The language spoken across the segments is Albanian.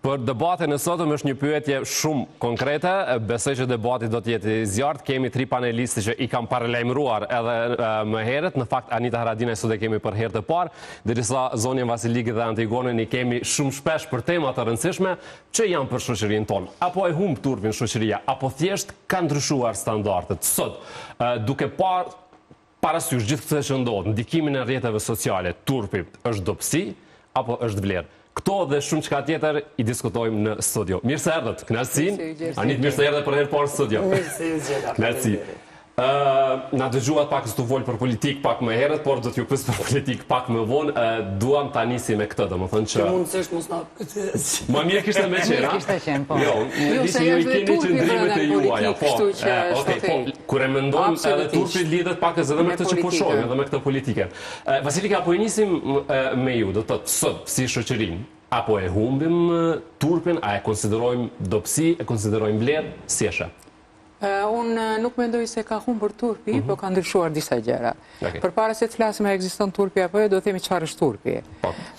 Për debatin e sotëm është një pyetje shumë konkrete, besoj që debati do të jetë i zjarrt. Kemi 3 panelistë që i kam paralajmëruar edhe më herët. Në fakt Anita Haradinaj sot e kemi për herë të parë, derisa Zonjën Vasiliki dhe Antigonën i kemi shumë shpesh për tema të rëndësishme që janë për shoqërinë tonë. Apo e humb turpin shoqëria, apo thjesht kanë ndryshuar standardet. Sot, duke parë parasysh gjithë këtë që ndodh, ndikimin e rrjeteve sociale, turpi është dobësi apo është vlerë? Këto dhe shumë çka tjetër i diskutojmë në studio. Mirë se erdhët, kënaqësi. Anit, mirë se erdhe për herë parë në studio. Mirë se ju gjeta. Kënaqësi. Na dëgjuat pak s'tu vol për politik pak më herët, por do t'ju pyes për politik pak më vonë. Duam ta nisi me këtë, domethënë që mundësisht mos na pyes. Më mirë kishte me qenë. Kishte qenë, po. Jo, se ju i është keni turpi qendrimet e brenda juaja, po. politikë, kështu që Okej, po. Kur e mendojmë edhe turpi lidhet pak edhe me këtë që po shohim, edhe me këtë politike. Vasilika, po i nisim me ju, do të thotë sot si shoqërinë, apo e humbim turpin, a e konsiderojmë dobësi, e konsiderojmë vlerë, si e sheh? Unë nuk mendoj se ka humbur turpi, po ka ndryshuar disa gjëra. Përpara se të flasim a ekziston turpi apo jo, do të themi çfarë është turpi.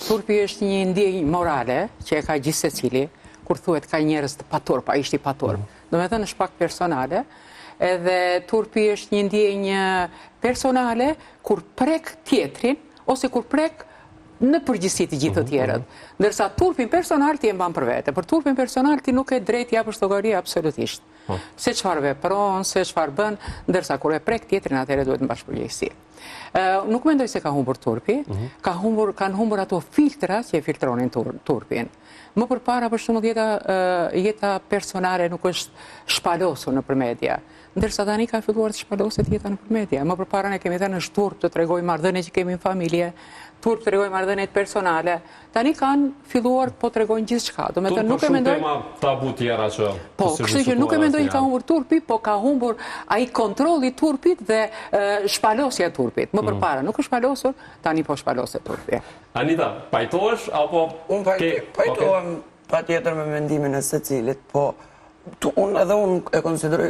Turpi është një ndjenjë morale që e ka gjithë secili, kur thuhet ka njerëz të paturp, ai ishte i paturp. Domethënë është pak personale, edhe turpi është një ndjenjë personale kur prek tjetrin ose kur prek në përgjithësi të gjithë të tjerët. Ndërsa turpin personal ti e mban për vete. Për turpin personal ti nuk e drejt japësh llogari absolutisht. Se çfarë vepron, se çfarë bën, ndërsa kur e prek tjetrin atëherë duhet mbash përgjegjësi. Nuk mendoj se ka humbur turpi, kanë humbur ato filtra që e filtronin turpin. Më përpara për shembull jeta personale nuk është shpalosur nëpër media. Ndërsa tani ka filluar të shpaloset jeta nëpër media. Më përpara ne kemi thënë është turp të tregojmë marrëdhënie që kemi në familje, turp të tregojmë marrëdhëniet personale. Tani kanë filluar po tregojnë gjithçka. Domethënë nuk e mendoj tema tabu tjera që po, kështu që nuk e mendoj që ka humbur turpi, po ka humbur ai kontrolli i turpit dhe shpalosja e turpit. Më përpara nuk është shpalosur, tani po shpaloset turpi. Anita, pajtohesh apo Unë pajtohem patjetër me mendimin e secilit, po unë e konsideroj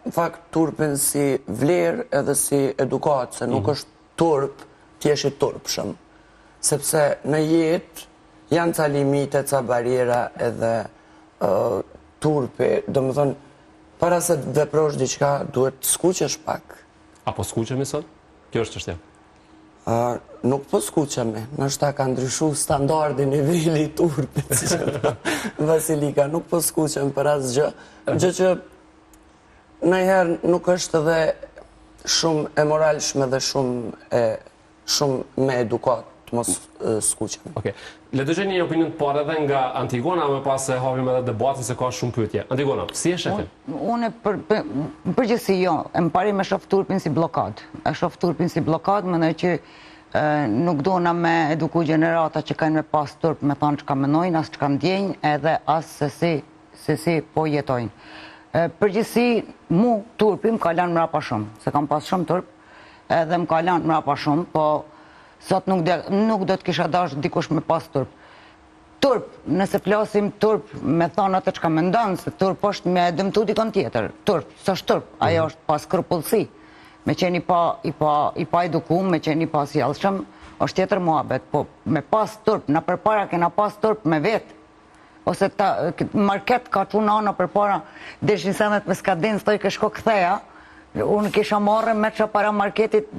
në fakt turpin si vlerë edhe si edukat, se nuk është turp, t'jesh i turpshëm. Sepse në jetë janë ca limite, ca barjera edhe turpi, domethënë para se të veprosh diçka duhet të skuqesh pak. Apo skuqemi sot? Kjo është çështja. Nuk po skuqemi, nështë ka ndryshu standardi niveli i turpit, si që Vasilika, nuk po skuqemi për asgjë, gjë që nëjherë nuk është edhe shumë e moralshme dhe shumë me edukat të mos skuqemi. Okej. Le të dëgjoj një opinion të parë edhe nga Antigona, më pas se hapim edhe debatin se ka shumë pyetje. Antigona, si e sheh? Unë përgjithësi jo, e më pari me shoh turpin si blokad. E shoh turpin si blokad, mendoj që nuk dona me eduku gjenerata që kanë me pas turp me thonë çka mendojnë, as çka ndjejnë, edhe as se si po jetojnë. Përgjithësi mu turpi më ka lanë mrapa shumë, se kam pas shumë turp, edhe më ka lanë mrapa shumë, po sot nuk do të kisha dash dikush me pas turp. Turp, nëse flasim turp me thonë atë çka mendon, se turp është me dëmtu dikon tjetër. Turp, s'është turp, ajo është pas skrupullsi. Me qenë i pa edukum, me qenë i pa sjellshëm, është tjetër muhabet. Po me pas turp, na përpara kena pas turp me vetë. Ose market ka çu nana përpara, deshin senet me skadin, stoj ke shko ktheja. Unë kisha marrë me që para marketit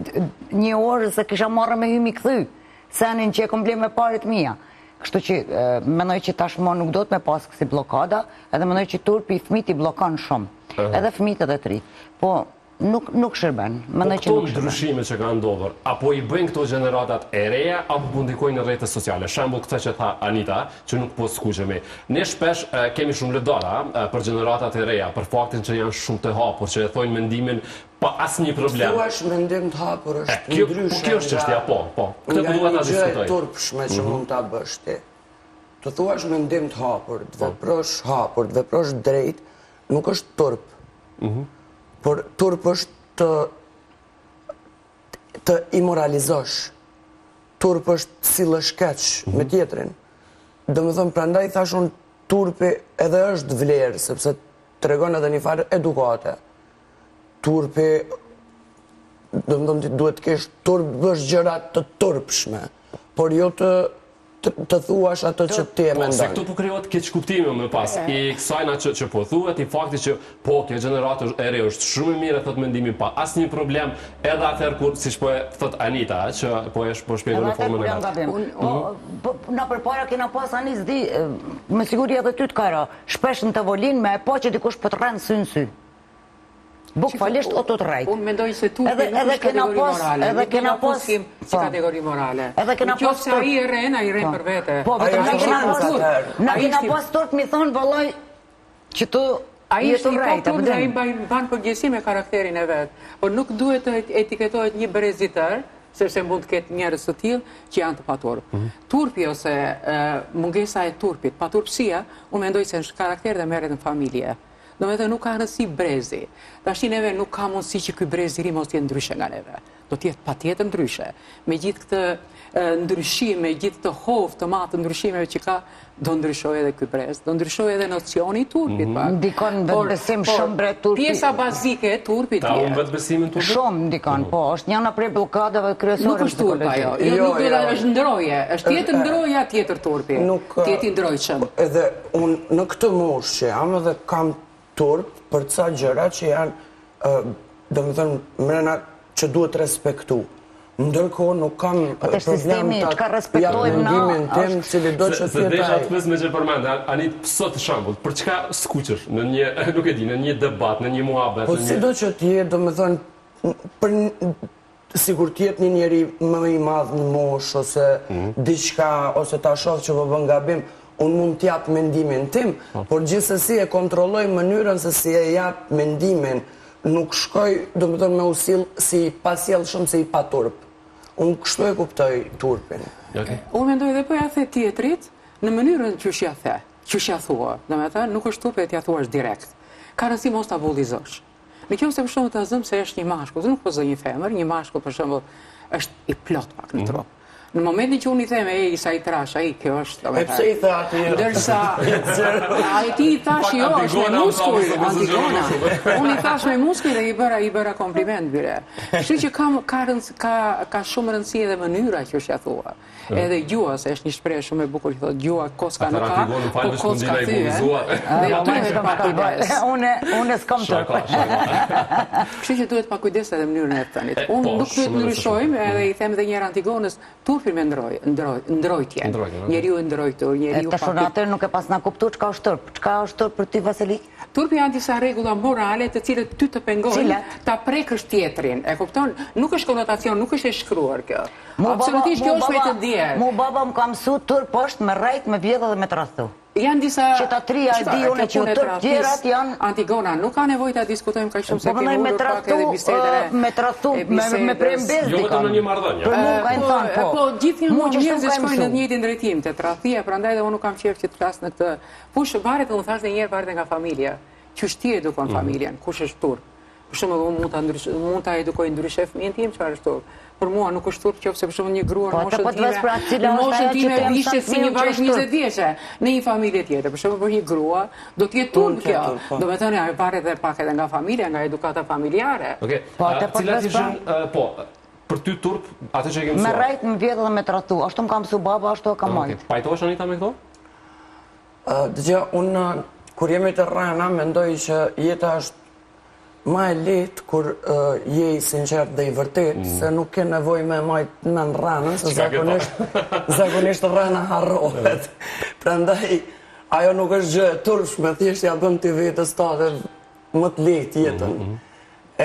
1 orë, se kisha marrë me hymi këthy, senin që e komplem me parit mija. Kështu që menoj që tashmo nuk do të me pas kësi blokada, edhe menoj që turpi i fëmit i blokan shumë, edhe fëmit edhe të rritë. Po nuk shërben, menoj që nuk shërben. Këto ndryshime që ka ndodhur, apo i bëjnë këto gjeneratat e reja, apo po ndikojnë në rrjetet sociale? Shembull këtë që tha Anita, që nuk po skuqemi. Ne shpesh kemi shumë lëdora për gjeneratat e reja, për faktin që janë shumë të hapur, që e thojnë mendimin pa asnjë problem. Thuash mendim të hapur është ndryshe. Kjo është çështja, po. Këtë po duhet ta diskutoj. Nga një gjë e turpshme që mund ta bësh ti. Të thuash mendim të hapur, të veprosh hapur, të veprosh drejt, nuk është turp. Por turp është të imoralizosh. Turp është sillësh keq me tjetrin. Domethënë prandaj thash unë turpi edhe është vlerë, sepse tregon edhe një farë edukate. Turpi, domethënë ti duhet të kesh turp, bësh gjëra të turpshme, por jo të të thuash ato që ti e mendon. Se këtu po krijohet keq kuptimi më pas. I kësajna që po thuhet, i fakti që po kjo gjeneratë e re është shumë e mirë, thot mendimi pa asnjë problem, edhe atëherë kur siç po e thot Anita, që po shpjegoj në formën e vet. Na përpara kena pas Anis di, me siguri edhe ty të kara, shpesh në tavolinë me e pa që dikush po të rënë sy në sy. Bukfalisht o të të rejtë. Unë mendoj se turpi nuk është kategori morale. Edhe kena pas si kategori morale. Edhe kena pas turp. Ai rren për vete. Po, na kena pas turp mi thonë vallaj që të jetë rejtë. Ai ban përgjegjësi me karakterin e vet. Por nuk duhet të etiketohet një brezitër, sepse mund të ketë njerëz të tillë që janë të paturp. Turpi ose mungesa e turpit, paturpësia, unë mendoj se është karakter dhe merret në familje. Do me të nuk ka rëndësi brezi. Tash neve nuk ka mundësi që ky brezi i ri mos të jetë ndryshe nga neve. Do të jetë patjetër ndryshe. Me gjithë këtë ndryshim, me gjithë këtë hovë të madh të ndryshimeve që ka, do ndryshojë edhe ky brez, do ndryshojë edhe nocioni i turpit. Ndikon vetbesim shumë bre turpi. Pjesa bazike e turpit. Ta unë vetbesimin turpit? Shumë ndikon, po, është njëna prej blokadave kryesore. Nuk është turp ajo. Nuk është ndroje. Është tjetër ndroja, tjetër turpi. Tjetër ndrojshëm. Edhe unë në këtë moshë që jam edhe kam turp për ca gjëra që janë, do më thënë, mrena që duhet respektu. Ndërkohë nuk kam problem të mendimin tim cili do që Se desha të pës me që përmende, Anit, sot shambull, për çka skuqesh në një, nuk e di, në një debat, në një muhabet? Po si do që t'jetë, do më thënë, për sigur t'jetë një njeri më i madhë në mosh, ose diçka, ose ta shoh që po bën gabim, unë mund t'jap mendimin tim, por gjithsesi e kontrolloj mënyrën se si e jap mendimin, nuk shkoj, do më thënë, me usil si pasjellshëm se i paturp. Unë kështu e kuptoj turpin. Unë mendoj edhe po ja the tjetrit në mënyrën që ja the, që ja thua. Do me thënë, nuk është turpi e t'ja thuash direkt. Ka rëndësi mos ta bullizosh. Në kjo se për shembull ta zëm se është një mashkull, nuk po zë një femër, një mashkull për shembull është i plot pak në trup. Në momentin që unë i theme, sa i trash, kjo është... E pse i the ati? Ndërsa, a i ti i thash jo, është me muskull, Antigona. Unë i thash me muskull dhe i bëra kompliment, bire. Kështu që ka shumë rëndësi edhe mënyra që është ja thua. Edhe gjua, se është një shprehje shumë e bukur që thotë gjua koska nuk ka, po koska thyë. Dhe duhet pa kujdes. Unë s'kam tërë. Kështu që duhet pa kujdes edhe mënyrën e thënit. Unë nuk duhet ndryshojmë, edhe i them edhe njëra Antigonës, turpi me ndrojtje. Njeriu e ndrojtur, njeriu pa... Të atër nuk e pas na kuptu çka është turp. Çka është turp për ty, Vasili? Turpi janë disa rregulla morale të cilët ty të pengojnë ta prekësh tjetrin. E kupton? Nuk është konotacion, nuk është e shkruar kjo. Absolutisht kjo është me të dier. Mu baba më ka mësuar turp është me rrejt, me vjedhë dhe me tradhtu. Janë disa... Që ta tria e di unë që turp tjerat janë... Antigona, nuk ka nevojë ta diskutojmë kaq shumë se kemi me tradhtu, me prembez jo vetëm në një marrëdhënie. Për mua kanë thënë po. Po gjithmonë njerëzit shkojnë në të njëjtin drejtim, te tradhtia, prandaj edhe unë nuk kam qejf që të flas në këtë. Kush varet, unë thash edhe një herë varet nga familja. Qysh ti edukon familjen? Kush është turp? Për shembull, mund ta edukoj ndryshe fëmijën tim, çfarë është turp? Për mua nuk është turp qoftë se për shembull një grua në moshën time vishtet si një vajzë 20 vjeçe në një familje tjetër. Për shembull, për një grua do të jetë turp kjo. Do të thënë ajo varet edhe pak edhe nga familja, nga edukata familjare. Okej. Cilat ishin për ty turp atë që e ke mësuar? Me rrejt, me vjedhë dhe me tradhtu. Ashtu më ka mësuar baba, ashtu e ka majt. Pajtohesh Anita me këto? Dëgjoj, unë kur jemi të rrana mendoj që jeta është ma e letë kur je i sinqert dhe i vërtet, se nuk ke nevoj me majt në rranën, se zakonisht rrana harrohet. Prandaj, ajo nuk është gjë e turpshme, thjesht ja bëm të vetës ta dhe më të letë jetën.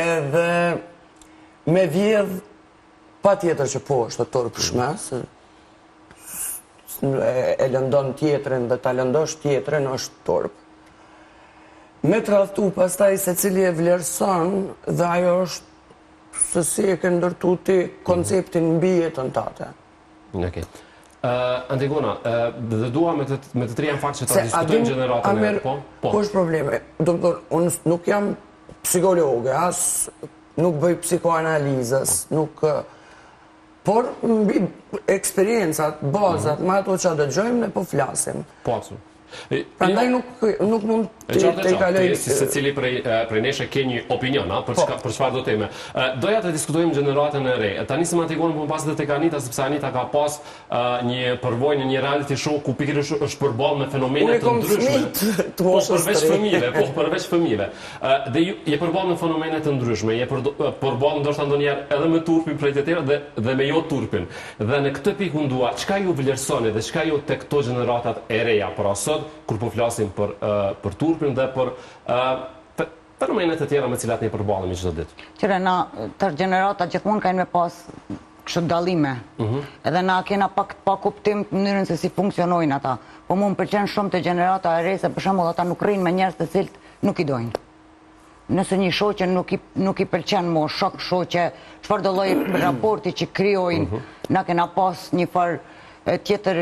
Edhe me vjedh, pa tjetër që po është të turpshme, se e lëndon tjetërin dhe ta lëndosh tjetërin është turp. Me tradhtu pastaj se cili e vlerëson dhe ajo është se si e ke ndërtu ti konceptin mbi jetën tate. Okej. Antigona, dhe dua me të treja fakt që ta diskutojmë gjeneratën e po? Po është probleme. Doktor, unë nuk jam psikologe, as nuk bëj psikoanalizës, nuk... Por mbi eksperiencat, bazat, me ato që dëgjojmë, ne po flasim. Po, absolut. Prandaj nuk mund të kaloj. Se cili prej nesh ke një opinion, për çfarë do teme. Doja të diskutojmë gjeneratën e re. Ta nisim antigonën për pas dhe tek Anita, sepse Anita ka pas një përvojë në një reality show ku pikërisht është përballë me fenomene të ndryshme. Përveç fëmijëve. Dhe je përballë me fenomene të ndryshme, je përballë ndoshta ndonjëherë edhe me turpin prej të tjerë dhe me jo turpin. Dhe në këtë pikë ndua, çka ju vlerësoni dhe çka ju tek këto gjeneratat e reja pra sot kur po flasim për turpin dhe për fenomenet e tjera me cilat ne përballemi çdo ditë. Qëre na tërë gjeneratat gjithmonë kanë me pas kështu dallime. Edhe na kena pak pa kuptim në mënyrën se si funksionojnë ata. Po mua më pëlqen shumë te gjenerata e re se për shembull ata nuk rrinë me njerëz të cilët nuk i dojnë. Nëse një shoqe nuk i pëlqen mo shok shoqe, çfarë do lloj raporti që krijojnë, na kena pas një farë tjetër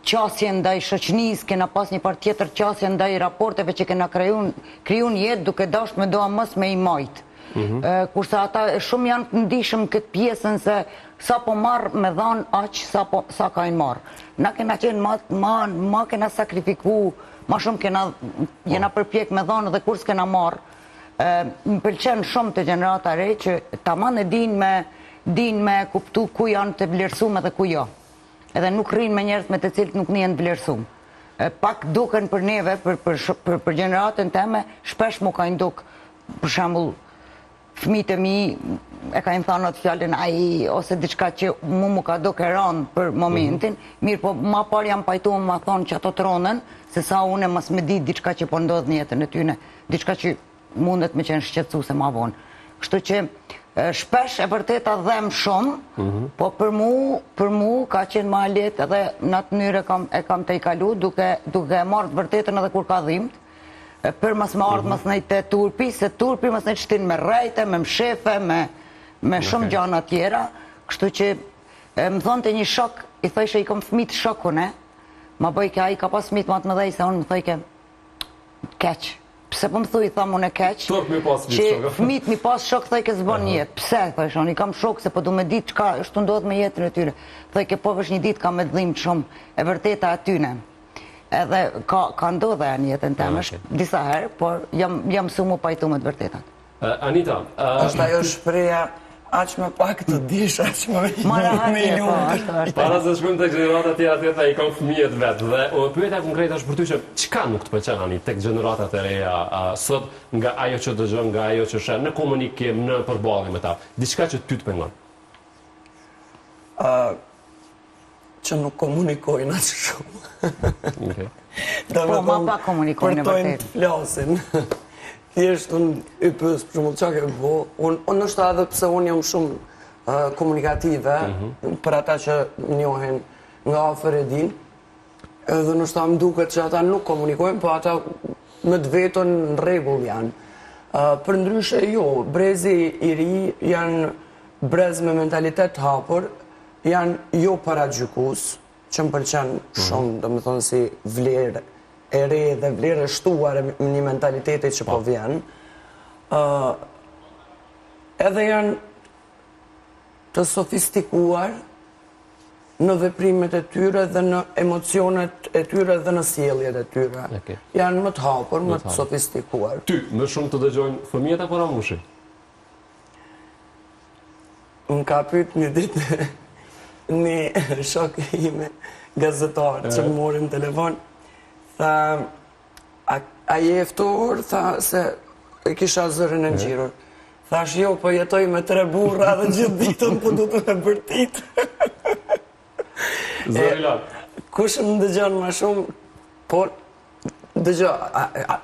qasje ndaj shoqënisë, kena pas një farë tjetër qasje ndaj raporteve që kena kriju një jetë duke dashur me doa mos me i majt. Kurse ata shumë janë të ndihshëm këtë pjesën se sa po marr me dhan aq sa kanë marr. Na kena qenë ma kena sakrifiku, ma shumë jena përpjek me dhanë dhe kur s'kena marrë. Më pëlqen shumë të gjenerata re që taman e din me kuptu ku janë të vlerësume dhe ku jo. Edhe nuk rrinë me njerëz me të cilët nuk njën të vlerësume. Pak duken për neve, për gjeneratën teme, shpesh mu ka nduk, për shembull, fëmijët e mi e ka im thënë atë fjalën ai ose diçka që mu ka duke rënë për momentin, mirë po ma parë jam pajtuar ma thonë që ato tronën, se sa unë mos më di diçka që po ndodh në jetën e tyre, diçka që mundet me qenë shqetësuese ma vonë. Kështu që shpesh e vërteta dhem shumë, po për mu ka qenë ma lehtë edhe në atë mënyrë e kam të i kalu duke marrë të vërtetën edhe kur ka dhimbt. Për mos më ardhë mos nejtë të turpi, se turpi mos nejtë shtinë me rejte, me mshefe, me shumë gjana tjera. Kështu që më thonë të një shok, i thojshë i kom fëmijë të shokun, ma bëjke a i ka pas fëmijë të më të mëdhej, se unë më thojke keq. Pse po më thuj, thamë unë e keq, që fëmijët mi pas shok, thojke zbon një jetë. Pse, thojshë, unë i kam shok, se po du me ditë qka është të ndodhë me jetën e tyre. Thojke po vësh një ditë ka me dhimbë shumë, e vërteta atyne. Edhe ka ndodhe e një jetën temë, disa herë, por jam su mu pajtu me të vërtetat. Anita... është ajo shpreja, aq me pak të dish, aq me i lumë. Para se shkujmë të gjeneratat tjera i kam fëmijët vetë. Dhe pyetja konkrete është për ty që qka nuk të pëlqen Anita tek gjeneratat e reja sot nga ajo që dëgjon, nga ajo që shen, në komunikim, në përballje me ta. Diçka që ty të pengon? Që nuk komunikojnë atë shumë. Po, ma pa komunikojnë e vërtet. Përtojnë flasin. Thjesht unë i pës, për shumë qa ke bo, unë është edhe pse unë jam shumë komunikative, për ata që njohen nga afer e din, edhe nështë ta më duket që ata nuk komunikojnë, po ata me të vetën në rregull janë. Për ndryshe jo, brezi i ri janë brez me mentalitet hapur, janë jo paragjykus, që më pëlqen shumë, do më thonë si vlerë e re dhe vlerë e shtuar e një mentalitetit që po vjen. Edhe janë të sofistikuar në veprimet e tyre dhe në emocionet e tyre dhe në sjelljet e tyre. Janë më të hapur, më të sofistikuar. Ty, më shumë të dëgjojnë fëmijët apo ramushi? Unë ka pyet një ditë një shok ime gazetar që më morin telefon, tha, a je eftohur? Tha, se e kisha zërin e ngjirur. Thash, jo, po jetoj me 3 burra dhe gjithë ditën po du të me bërtit. Kush më dëgjon më shumë, por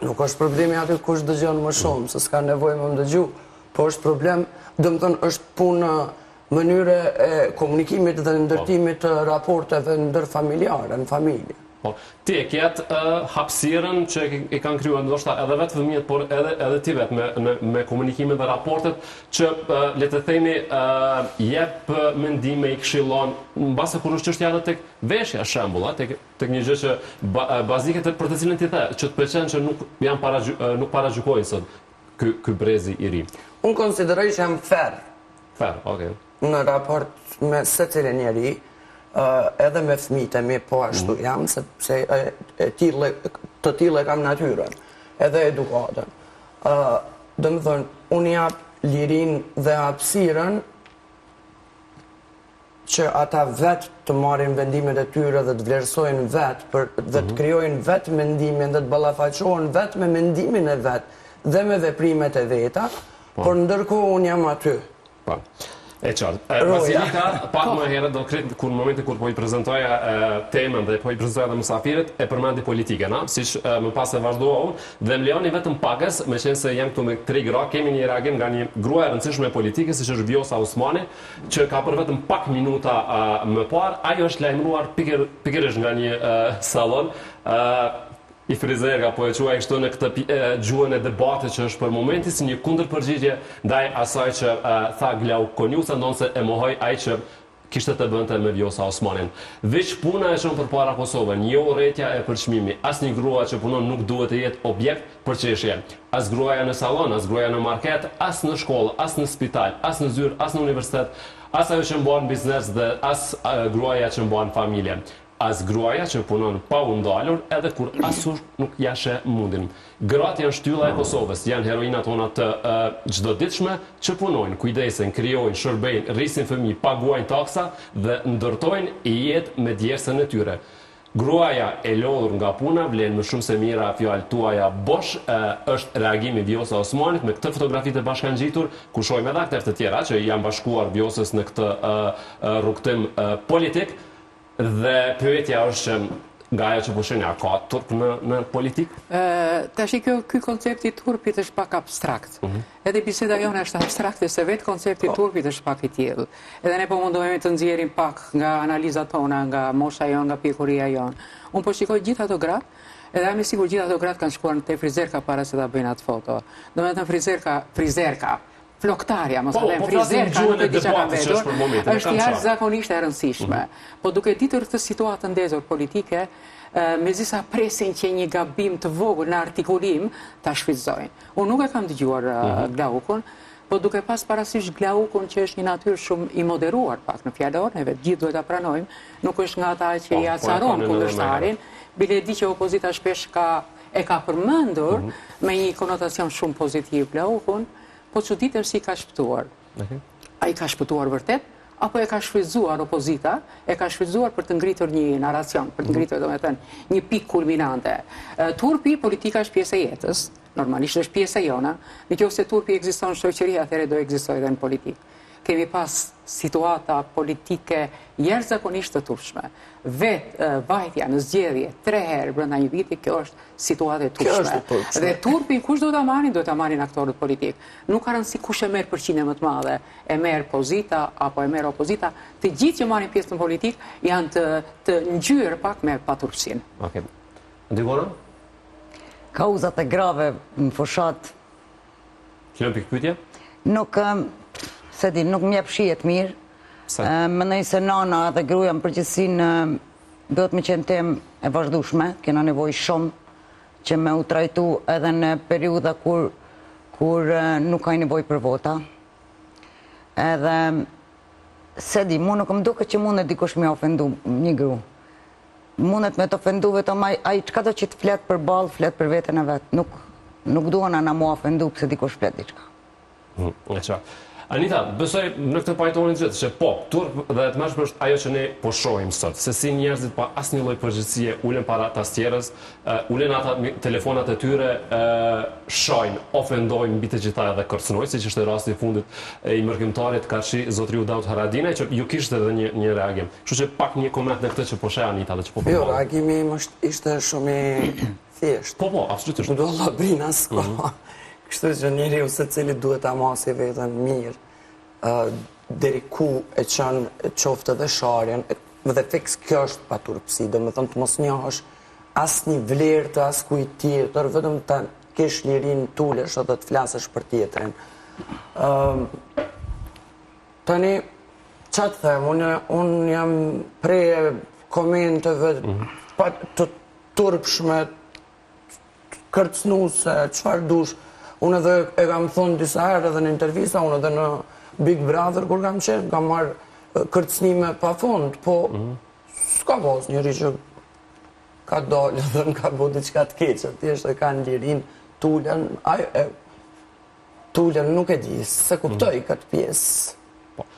nuk është problemi aty kush dëgjon më shumë, se s'ka nevojë më dëgju, po është problem, do më thënë, është punë mënyre e komunikimit dhe ndërtimit të raporteve ndër familjare, në familje. Ti e kjetë hapësirën që i kanë kryu ndoshta edhe vetë fëmijët, por edhe ti vetë me komunikimin dhe raportet që le të themi jep mendime, i këshillon, në base kur është çështja edhe tek veshja shembull, tek një gjë që bazike për të cilën ti the, që të pëlqen që nuk paragjykojnë sot ky brezi i ri. Unë konsideroj që jam fair. Fair, okay. Në raport me secilin njeri, edhe me fëmijët e mi po ashtu jam, sepse të tillë e kam natyrën, edhe edukatën. Domethënë, unë jap lirinë dhe hapësirën që ata vetë të marrin vendimet e tyre dhe të vlerësojnë vetë, dhe të krijojnë vetë mendimin dhe të ballafaqohen vetë me mendimin e vetë dhe me veprimet e veta, por ndërkohë unë jam aty. E qartë. Vasilika, pak më herët do kretë, në momentin kur po i prezentoja temën dhe po i prezentoja dhe mësafirit, e përmendi politike, siç më pas e vazhdova unë, dhe më lejoni vetëm pakës, me qenë se jam këtu me 3 gra, kemi një reagim nga një grua e rëndësishme politike, siç është Vjosa Osmani, që ka për vetëm pak minuta më parë, ajo është lajmëruar pikërisht nga një sallon, i frizerga, po e quaj kështu në këtë gjuhën e debatit që është për momentin si një kundërpërgjigje ndaj asaj që tha Glau Konjuca, ndonse e mohoi ai që kishte të bënte me Vjosa Osmanin. Veç puna e shumë përpara Kosovën, jo urrëtia e përçmimi. Asnjë grua që punon nuk duhet të jetë objekt për çështje. As gruaja në sallon, as gruaja në market, as në shkollë, as në spital, as në zyrë, as në universitet, as ajo që mban biznes dhe as gruaja që mban familje. As gruaja që punon pa u ndalur edhe kur asur nuk jashe mundin. Gratë janë shtylla e Kosovës, janë heroinat tona të çdoditshme që punojnë, kujdesen, krijojnë, shërbejnë, rrisin fëmijë, paguajnë taksa dhe ndërtojnë jetë me djersën e tyre. Gruaja e lodhur nga puna vlen më shumë se mira fjalë tuaja bosh, është reagimi Vjosa Osmanit me këtë fotografi të bashkangjitur, ku shohim edhe aktorë të tjera që janë bashkuar Vjosës në këtë rrugtim politik. Dhe pyetja është që nga ajo që pushen, ka turp në politikë? Tash ky koncepti i turpit është pak abstrakt. Edhe biseda jonë është abstrakte, se vetë koncepti i turpit është pak i tillë. Edhe ne po mundohemi të nxjerrim pak nga analizat tona, nga mosha jonë, nga pjekuria jonë. Unë po shikoj gjithë ato gratë, edhe jam i sigurt gjithë ato gratë kanë shkuar te frizerka para se ta bëjnë atë foto. Domethënë frizerka, floktarja, mos e them, frizerka, nuk e di çka kanë vetur, është jashtëzakonisht e rëndësishme. Po duke ditur këtë situatë ndezur politike, mezisa presin që një gabim të vogël në artikulim ta shfrytëzojnë. Unë nuk e kam dëgjuar Glaukun, po duke pas parasysh Glaukun që është një natyrë shumë i moderuar pak në fjalor, neve gjithë duhet ta pranojmë, nuk është nga ata që i acaron kundërshtarin, bile di që opozita shpesh e ka përmendur me një konotacion shumë pozitiv Glaukun, po çuditem si ka shpëtuar. Ai ka shpëtuar vërtet, apo e ka shfrytzuar opozita, e ka shfrytzuar për të ngritur një naracion, për të ngritur domethënë një pikë kulminante. Turpi, politika është pjesë e jetës, normalisht është pjesë e jona, nëse turpi ekziston në shoqëri, atëherë do ekzistojë edhe në politikë. Kemi pas situata politike jashtëzakonisht të turpshme. Vetë vajtja në zgjedhje 3 herë brenda një viti, kjo është situatë e turpshme. Dhe turpin kush do ta marrin? Do ta marrin aktorët politik. Nuk ka rëndësi kush e merr përqindje më të madhe, e merr pozita apo e merr opozita. Të gjithë që marrin pjesë në politikë janë të ngjyrë pak me paturpsinë. Okej. Ndigona? Kauzat e grave në fushat. Kemi pikpyetje? Nuk se di, nuk më jep shihet mirë. Mendoj se nana dhe gruaja në përgjithësi duhet me qenë temë e vazhdueshme, kena nevojë shumë që me u trajtu edhe në periudha kur nuk ka nevojë për vota. Edhe se di, mu nuk më duket që mundet dikush me ofendu një gru. Mundet me të ofendu vetëm ai çka do që të flet për ballë, flet për veten e vet. Nuk duan ana mu ofendu pse dikush flet diçka. Anita, besoj në këtë pajtonin gjithë, që po, turp dhe të mëshme është ajo që ne po shohim sot, se si njerëzit pa asnjë lloj përgjegjësie ulen para tastierës, ulen ata telefonat e tyre, shojnë, ofendojnë mbi të gjitha dhe kërcënojnë, siç ishte rasti i fundit i mërkimtarit Karshi, zotri Udaut Haradinaj, që ju kishte edhe një reagim. Kështu që pak një koment në këtë që po sheh Anita dhe që po. Jo, reagimi im ishte shumë i thjeshtë. Po, absolutisht. Dolla brina s'ka. Kështu që njeriu secili duhet ta masi veten mirë, deri ku e çon qoftë edhe sharjen, dhe fiks kjo është paturpsi, domethënë të mos njohësh asnjë vlerë të askujt tjetër, vetëm ta kesh lirinë tulesh edhe të flasësh për tjetrin. Tani çfarë të them, unë jam prej komenteve të turpshme, kërcënuese, çfarë dush. Unë edhe e kam thonë disa herë edhe në intervista, unë edhe në Big Brother kur kam qenë, kam marrë kërcnime pa fund, po s'ka pas njëri që ka dalë dhe në ka bo diçka të keqe, thjesht e kanë lirin, Tullën nuk e di, se kuptoj këtë pjesë,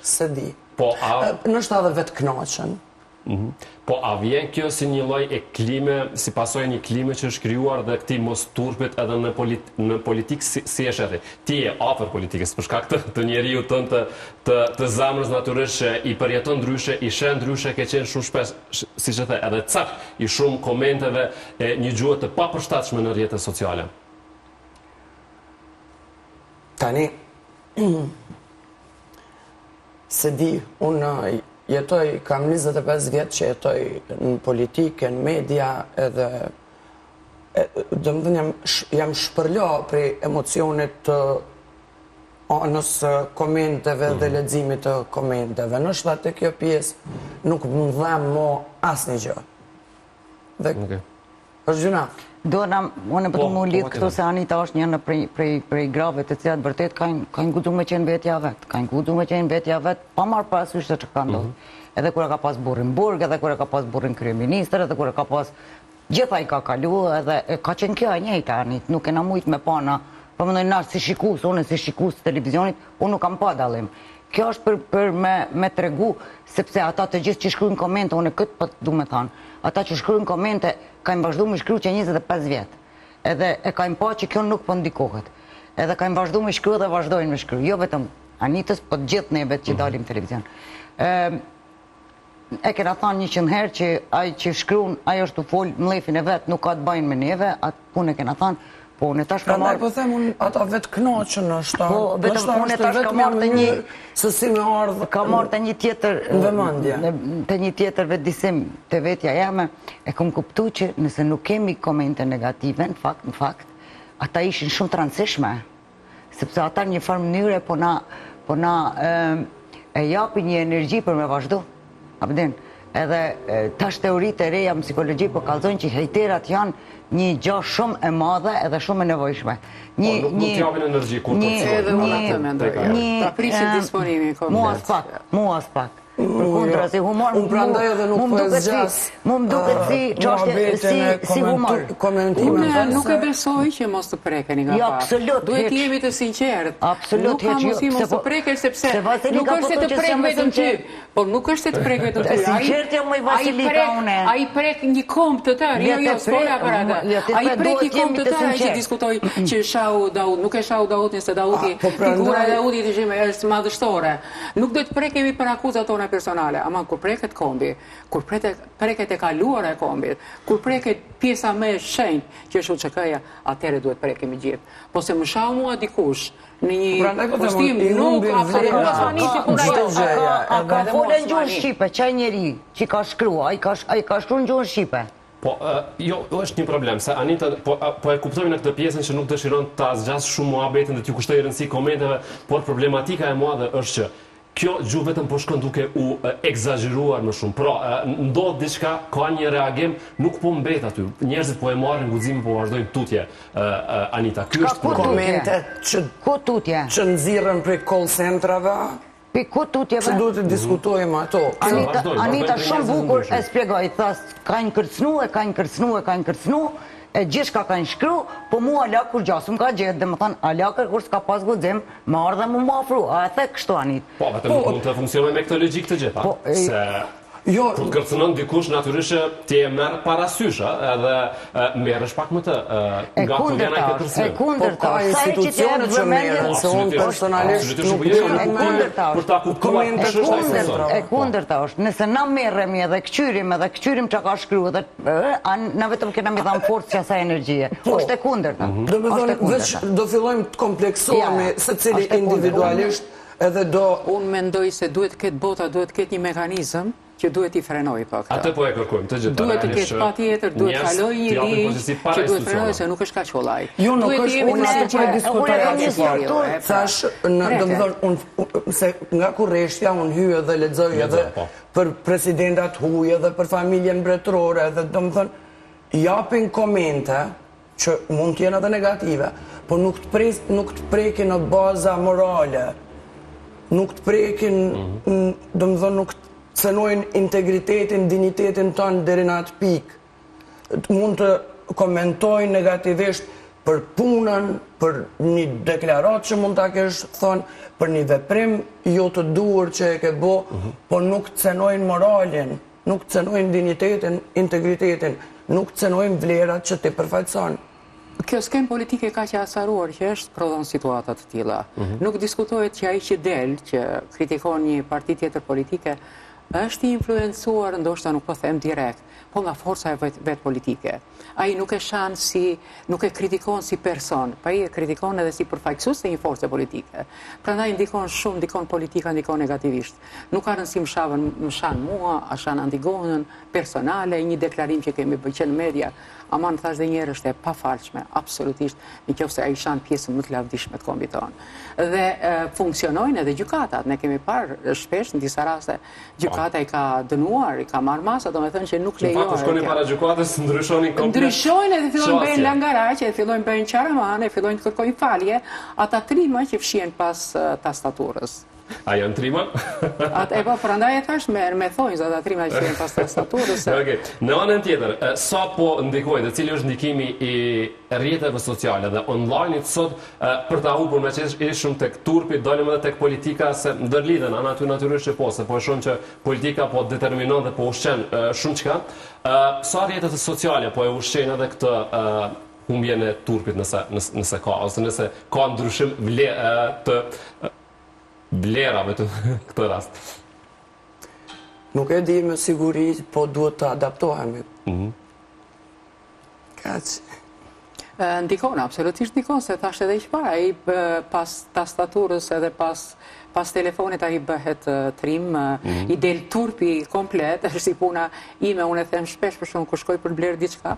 se di. Nështë edhe vetë knaqen. Po a vjen kjo si një lloj e klime, si pasojë një klime që është krijuar dhe këtij mos turpit edhe në politikë si e sheh ti je afër politikës për shkak të njeriu tënd të zamrës natyrisht që i përjeton ndryshe, i sheh ndryshe, ke qenë shumë shpesh, siç e the, edhe cakt i shumë komenteve e një gjuhë të papërshtatshme në rrjetet sociale. Tani, se di, unë jetoj, kam 25 vjetë që jetoj në politikë, në media, edhe dëmëdhën jam shpërlo prej emocionit të anës komenteve dhe leximit të komenteve. Nështë atë kjo pjesë nuk më dhem mo asnjë gjë. Dhe është gjuna. Unë për të më lidhë këto se Anita është një në prej grave të cilat vërtet kanë gudu me qenë vetja vetë. Kanë gudu me qenë vetja vetë, pa marë parasysh se që ka ndodhë. Edhe kura ka pas burin burg, edhe kura ka pas burin kryeministër, edhe kura ka pas gjitha i ka kalu, edhe ka qenë kjo e njëjta Anit, nuk e na mujtë me pana, për më nëjë nashë si shikus, unë si shikus të televizionit, unë nuk kam pa dalim. Kjo është për me tregu, sepse ata të gjithë që shkruajnë komente, unë këtë për du me thanë, ata që shkruajnë komente, kajmë vazhdu me shkru që 25 vjetë. Edhe e kajmë pa që kjo nuk për ndikohet. Edhe kajmë vazhdu me shkru dhe vazhdojnë me shkru. Jo vetëm Anitës, po të gjithë neve që dalim televizion. E kena thanë 100 herë që aj që shkruun, aj është të folë në lefin e vetë, nuk ka të bajnë me neve, atë punë e kena thanë. Po, unë e tash ka marrë... Po, them, ata vetë knaqën është. Po, vetëm unë e tash ka marrë të një... Se si me ardhë... Ka marrë të një tjetër... Në vëmendje. Të një tjetër vetëdisim të vetja jeme, e kom kuptu që nëse nuk kemi komente negative, në fakt, ata ishin shumë të rëndësishme. Sepse ata një farë mënyre, po na e japi një energji për me vazhdu. Abdin, edhe tash teoritë e reja në psikologji po kallzojnë që hejterat janë një gjë shumë e madhe edhe shumë e nevojshme. Nuk t'japin energji kur të edhe unë atë mendoj. Ta prisin disponimin komplet. Mua as pak. Për kundra, si humor... Unë prandaj edhe nuk po e zgjas. Mu më duket si humor. Unë nuk e besoj që mos të prekeni nga Jo, pak. absolut. Duhet jemi të sinqert. Absolut. Nuk ka mundësi mos të preke, sepse nuk është se të prek vetëm ty. Por nuk është se të prek vetëm ty. Sinqert jam më Vasilika une. Ai prek një komp të tërë. Jo, s'fola për atë. Ai prek një komp të tërë që diskutoj që Shau Daud, nuk e Shau Daudin se Daudi, figura e Daudit është madhështore. Nuk do të prekemi për akuzat tona personale, ama kur preket kombi, kur preket e kaluara e kombit, kur preket pjesa më e shenjtë që është UÇK-ja, atëherë duhet prekemi gjithë. Po se më shau mua dikush në një postim nuk ka folën gjuhën shqipe, çaj njeri që ka shkruar, ai ka shkruar në gjuhën shqipe. Po, jo, është një problem, se Anita, po e kuptojmë në këtë pjesën që nuk dëshiron të zgjas shumë muhabetin dhe t'ju kushtoj rëndësi komenteve, por problematika e madhe është që kjo gjuhë vetëm po shkon duke u egzageruar më shumë. Pra, ndodh diçka, ka një reagim, nuk po mbet aty. Njerëzit po e marrin guximin, po vazhdojnë tutje, Anita. Ky është komente që nxirren prej call centrave. Ku tutjeve? Që duhet të diskutojmë ato. Anita shumë bukur e spjegoj, thas, kanë kërcnu, e gjithë ka kanë shkru, po mua alak kur gjasëm ka gjithë, dhe më thanë, alakër kur s'ka pas gudzim, më ardhe më afru, a e the kështu Anit. Po, vetëm mund të funksionoj me këtë logjik të gjitha, se... Kur të kërcënon dikush, natyrisht ti e merr parasysh, edhe merresh pak më të nga ku vjen ai kërcënim. E kundërta, sa institucionet që merren, se unë personalisht nuk për ta kuptuar kush është ai sensor. E kundërta është, nëse na merremi edhe këqyrim çka ka shkruar, na vetëm kena mi dhënë forcë që sa energjie. Është e kundërta. Veç do fillojmë të kompleksohemi secili individualisht. Unë mendoj se duhet këtë bota, duhet këtë një mekanizëm që duhet i frenoj për këtë. Atë po e kërkojmë, të gjitha. Duhet të ketë patjetër, duhet kaloj një ligj që duhet frenoj se nuk është kaq kollaj. Jo, nuk është, unë atë po e diskutoj atë. Thash, domethënë, se nga kurreshtja unë hyj edhe lexoj edhe për presidentat huaj edhe për familjen mbretërore, edhe domethënë japin komente që mund të jenë edhe negative, por nuk të prekin në baza morale. nuk të prekin, do më thonë nuk të cënojnë integritetin, dignitetin tonë deri në atë pikë. Mund të komentojnë negativisht për punën, për një deklarat që mund ta kesh thonë, për një veprim jo të duhur që e ke bo, po nuk të cenojnë moralin, nuk të cenojnë dignitetin, integritetin, nuk të cenojnë vlerat që ti përfaqëson. Kjo skem politike ka që asaruar që është prodhon situatat të tilla. Nuk diskutohet që ai që del, që kritikon një parti tjetër politike, është i influencuar, ndoshta nuk po them direkt, po nga forca e vetë politike. Ai nuk e shan nuk e kritikon si person, pa i e kritikon edhe si përfaqësues të një force politike. Prandaj ndikon shumë, ndikon politika, ndikon negativisht. Nuk ka rëndësi më shan mua, a shan Antigonën, personale, një deklarim që kemi bëjë në media, aman thash dhe njerë është e pafalshme, absolutisht, nëse ai shan pjesën më të lavdishme të kombit tonë. Dhe funksionojnë edhe gjykatat. Ne kemi parë shpesh në disa raste gjykata i ka dënuar, i ka marrë masa, domethënë që nuk lejohet. Në fakt shkoni para gjykatës, ndryshonin komplet. Ndryshojnë edhe fillojnë bëjnë langaraqe, fillojnë bëjnë qaramane, fillojnë të kërkojnë falje, ata trima që fshihen pas tastaturës. A janë trima? Po, prandaj e thash me thonjë ata trima që fshihen pas tastaturës. Në anën tjetër, sa po ndikojnë, cili është ndikimi i rrjeteve sociale dhe online-it sot për ta humbur me që shumë tek turpi, dalim edhe tek politika, se ndërlidhen, anë aty natyrisht që po, se po e shohim që politika po determinon dhe po ushqen shumë çka. Sa rrjetet sociale po e ushqejnë edhe këtë humbjen e turpit nëse ka, ose nëse ka ndryshim të vlerave të këtë rast? Nuk e di me siguri, po duhet të adaptohemi. Kaq. Ndikon, absolutisht ndikon, se thash edhe që para, ai pas tastaturës edhe pas telefonit ai bëhet trim, i del turpi komplet, është si puna ime, unë e them shpesh për shumë, kur shkoj për blerë diçka,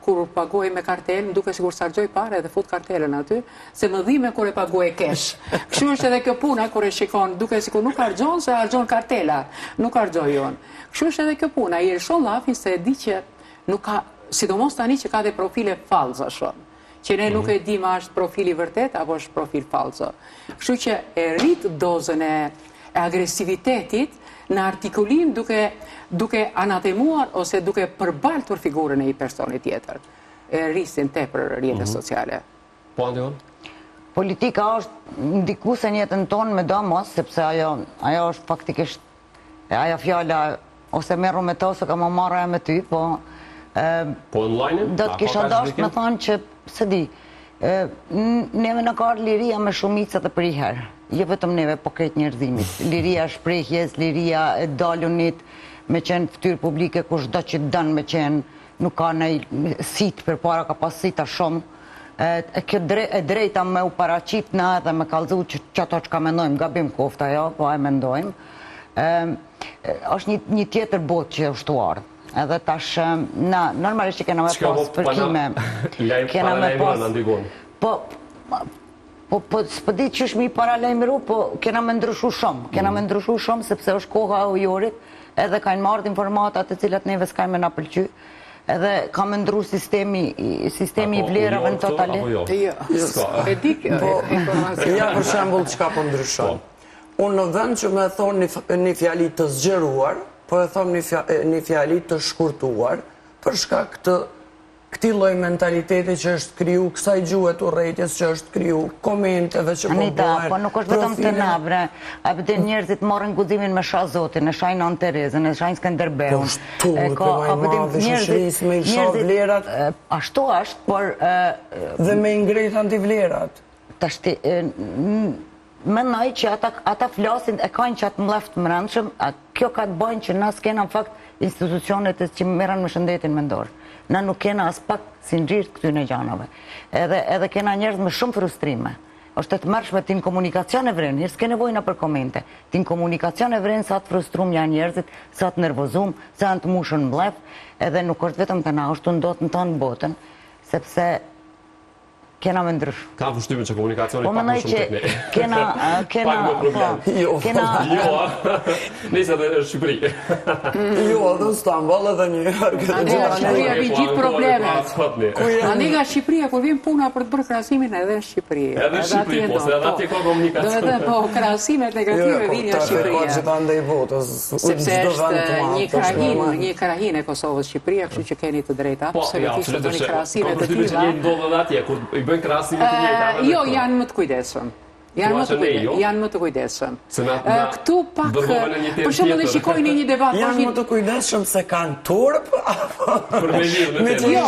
kur paguaj me kartel, më duke sigur sargjoj pare dhe fut kartelen aty, se më dhime kur e paguaj kesh. Kështu është edhe kjo puna, kur e shikon, duke sigur nuk argjon, se argjon kartela, nuk argjojon. Kështu është edhe kjo puna, i rishon lafin se e di që nuk ka, sidomos tani që ka dhe profile falza shumë, që ne nuk e di ma është profili vërtet, apo është profil falza. Kështu që e rrit dozën e agresivitetit në artikulim duke anatemuar ose duke përbaltur figurën e një personi tjetër. E rrisin tepër rrjetet sociale. Po, Andion? Politika është ndikuese në jetën tonë me domos, sepse ajo është faktikisht ajo fjala ose merru me to ose ka më marrë me ty, po online? Do të kisha dashur me thonë që se di, neve në ka liria me shumicat e priher. Jo vetëm neve, po këtë njerëzimit. Liria shprehjes, liria e dalunit, me qenë fytyrë publike, kush do që dënë me qenë, nuk ka në sit për para, ka pas sita shumë. Kjo e drejta me u paraqit në edhe me kallëzu që ato që ka mendojmë, gabim kofta jo, po e mendojmë. është një tjetër botë që është u ardhë. Edhe tash, normalisht që kena me pas përkime. Kena me pas... Po, s'po di që është mi paralajmëru, po kena me ndryshu shumë. Kena me ndryshu shumë, sepse është koha e ujorit, edhe kanë marrë informatat e cilat neve s'kajnë me na pëlqy, edhe ka me ndru sistemi i vlerave në totalisht. E di kjo informacion. Ja, për shembull, çka po ndryshon. Unë në vend që me thonë një fjali të zgjeruar, po e thonë një fjali të shkurtuar, për shkak të këtij lloj mentaliteti që është kriju, kësaj gjuhë të urrëties që është kriju, komenteve që po bëhen. Po nuk është vetëm të nabre, a pëtë njerëzit morën guximin me Shah Zotin, e shajnë Anë Terezën, e shajnë Skënderbeun. Po shturë, për majmadhe, shëshërisë me i shah vlerat. Ashtu është, por... Dhe me ingrejt antivlerat. Tashti, mendoj që ata flasin e kanë qatë mleft mërëndshëm, kjo ka të bojnë që na s'kena në fakt institucionet që merren me shëndetin mendor. Na nuk kena as pak sinxhirt këtyre gjanave. Edhe kena njerëz me shumë frustrime. Është të mërshme t'in komunikacion e vrenë, s'ke nevojna për komente. T'in komunikacion e vrenë sa të frustrum janë njerëzit, sa të nervozum, sa janë të mushën mblef, edhe nuk është vetëm të na, është të ndot në tonë botën, sepse kena me ndrysh. Kam përshtypjen që komunikacioni Po pak më mendoj shumë që teknik. kena Pak më problem. Nëse edhe në Shqipëri. Edhe në Stamboll edhe një herë. Ande nga Shqipëria vi gjithë problemet. Ande nga Shqipëria, kur vim puna për të bërë krahasimin edhe në Shqipëri. Edhe në Shqipëri, po, se edhe atje ka komunikacion. Do të po, krahasimet negative vinë nga Shqipëria. Sepse është një krahinë e Kosovës Shqipëria, kështu që keni të drejta absolutisht të bëni krahasime të tilla. Atje, kur i bëjnë krahasime të njëjta. Jo, janë më të kujdesshëm. Janë më të kujdesshëm. Këtu pak, për shembull, e shikojnë një debat. Janë më të kujdesshëm se kanë turp? Për me lirë me Jo,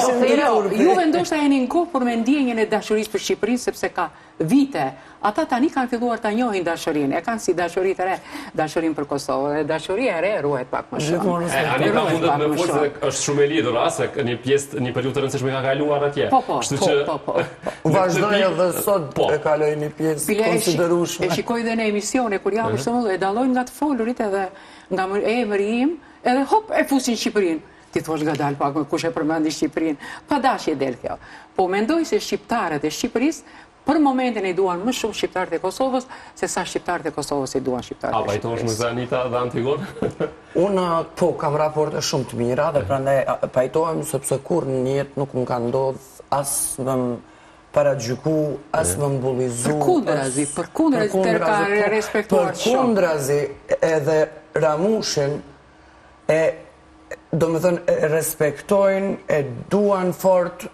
juve ndoshta jeni në kohë për me ndjenjën e dashurisë për Shqipërinë, sepse ka vite. Ata tani kanë filluar ta njohin dashurinë. E kanë si dashuri të re, dashurinë për Kosovën. Dhe dashuria e re ruhet pak më shumë. Anita mundet me folë se është shumë e lidhur, se një pjesë, një periudhë të rëndësishme ka kaluar atje. Po. Vazhdoj edhe sot e kaloj një pjesë konsiderueshme. E shikoj dhe në emisione, kur jam për shembull, e dallojnë nga të folurit edhe nga emri im, edhe hop e fusin Shqipërinë. Ti thosh nga dalë pak, kush e përmendi Shqipërinë. Pa dashje del kjo. Po mendoj se shqiptarët e Shqipërisë për momentin e duan më shumë shqiptarët e Kosovës, se sa shqiptarët e Kosovës e duan shqiptarët e Shqipërisë. A pajtohesh me Anita dhe Antigon? Unë, po, kam raporte shumë të mira dhe prandaj pajtohem sepse kur në jetë nuk më ka ndodhë as më paragjyku, as më mbullizu. Për kundrazi të ka respektuar shumë. Për kundrazi edhe Ramushin do më thënë respektojnë, e duan fort,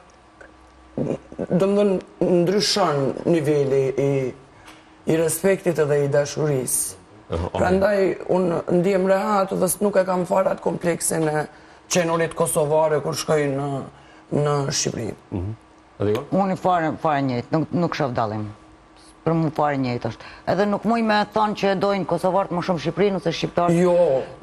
do më thënë ndryshon niveli i respektit edhe i dashurisë. Prandaj, unë ndihem rehat dhe nuk e kam fare atë kompleksin e qenurit kosovare kur shkoj në Shqipëri. Unë i fare njëjtë, nuk shoh dallim. Për mu fare njëjtë është. Edhe nuk muj me thonë që dojnë Kosovarët më shumë Shqipërinë ose Shqiptarët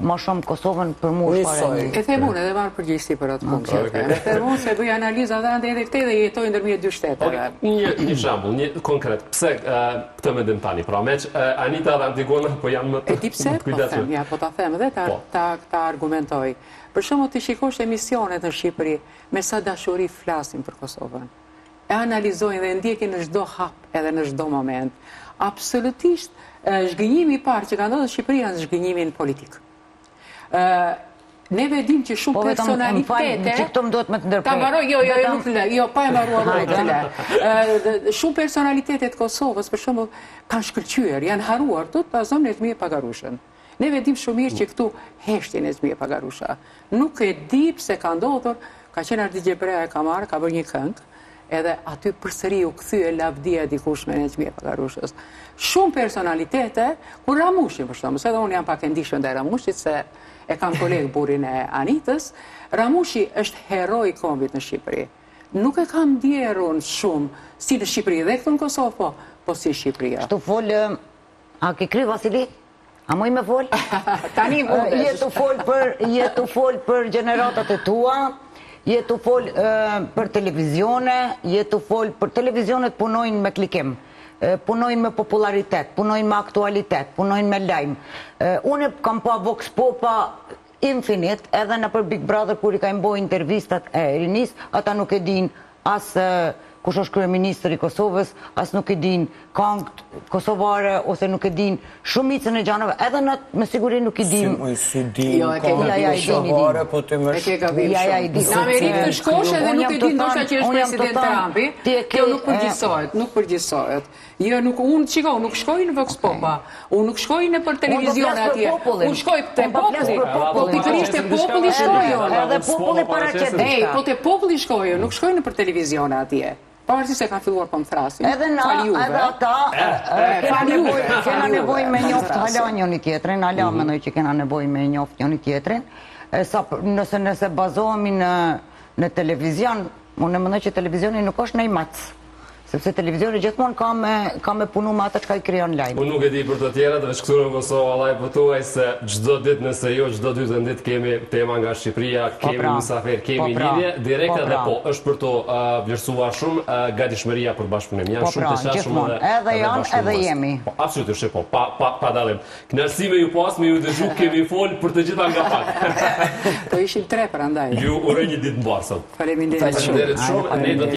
më shumë Kosovën, për mu është fare njëjtë. E them unë edhe marrë përgjegjësi për atë punë. E them unë se bëj analiza dhe edhe këtej dhe jetoj ndërmjet dy shteteve. Një shembull, një konkret. Pse këtë mendim tani? Pra meq Anita dhe Antigona po janë më të kujdesshëm. Ja, po ta them edhe ta argumentoj. Për shembull, ti shikosh emisionet në Shqipëri me sa dashuri flasin për Kosovën. E analizojnë dhe ndjekin në çdo hap edhe në çdo moment. Absolutisht, zhgënjimi i parë që ka ndodhur në Shqipëri është zhgënjimi politik. Ne vedim që shumë personalitete... Që këto më duhet me të ndërprej. Ta mbaroj, jo, pa e mbaruar të le. Shumë personalitetet Kosovës, për shembull, kanë shkëlqyer, janë haruar të zonën e Zmije Pagarushën. Ne vedim shumë mirë që këtu heshtjen e Zmije Pagarusha. Nuk e di pse ka ndodhur, ka qenë Ardi Gjebrea e ka marrë, ka bërë një këngë, edhe aty përsëri u kthye lavdia dikush me Zmije Pagarushës. Shumë personalitete, kur Ramushi, për shembull, se edhe unë jam pak e ndihshëm ndaj Ramushit, se e kam kolegë burrin e Anitës, Ramushi është heroi i kombit në Shqipëri. Nuk e kam ndjerun shumë si në Shqipëri dhe këtu në Kosovë, po si Shqipëria. Shtu fol, a ke kry Vasili? A muj me fol? Tani mundesh. Je të fol për gjeneratat e tua, je të fol për televizione, je të fol për televizionet punojnë me klikim, punojnë me popularitet, punojnë me aktualitet, punojnë me lajm. Unë kam pa Vox Popa infinit, edhe në për Big Brother, kur i ka imboj intervistat e rinis, ata nuk e din as kush është kryeministri i Kosovës, as nuk e din këngët kosovare, ose nuk e din shumicën e gjanëve, edhe në me siguri nuk i din. Si din këngët kosovare, po të më Në Amerikë të shkosh edhe nuk e din ndoshta që është president Trumpi, kjo nuk përgjithsohet. Jo, unë qikoj, nuk shkoj në Vox Popa, unë nuk shkoj në për televizion atje, unë shkoj të populli, po pikërisht të populli shkoj, edhe populli paraqet. Po të populli shkoj, nuk shkoj në për televizion atje. Pavarësisht se kanë filluar po më thrasin. Edhe ata kena nevojë me njoftë hala njëri tjetrin, hala mendoj që kena nevojë me njoftë njëri tjetrin. Nëse bazohemi në televizion, unë mendoj që televizioni nuk është ndaj mac. Sepse televizioni gjithmonë ka me punu me ata çka i krijon lajm. Unë nuk e di për të tjerat, veç këtu në Kosovë vallai po thuaj se çdo ditë nëse jo çdo 2 ditë kemi tema nga Shqipëria, kemi mysafir, kemi lidhje direkte dhe po është për to vlerësuar shumë gatishmëria për bashkëpunim. Janë shumë të shashëm edhe janë edhe jemi. Po absolutisht po, pa dallim. Kënaqësi me ju pas, me ju dëgju kemi fol për të gjitha nga pak. Po ishim 3 prandaj. Ju uroj një ditë mbar sot. Faleminderit shumë. Ne do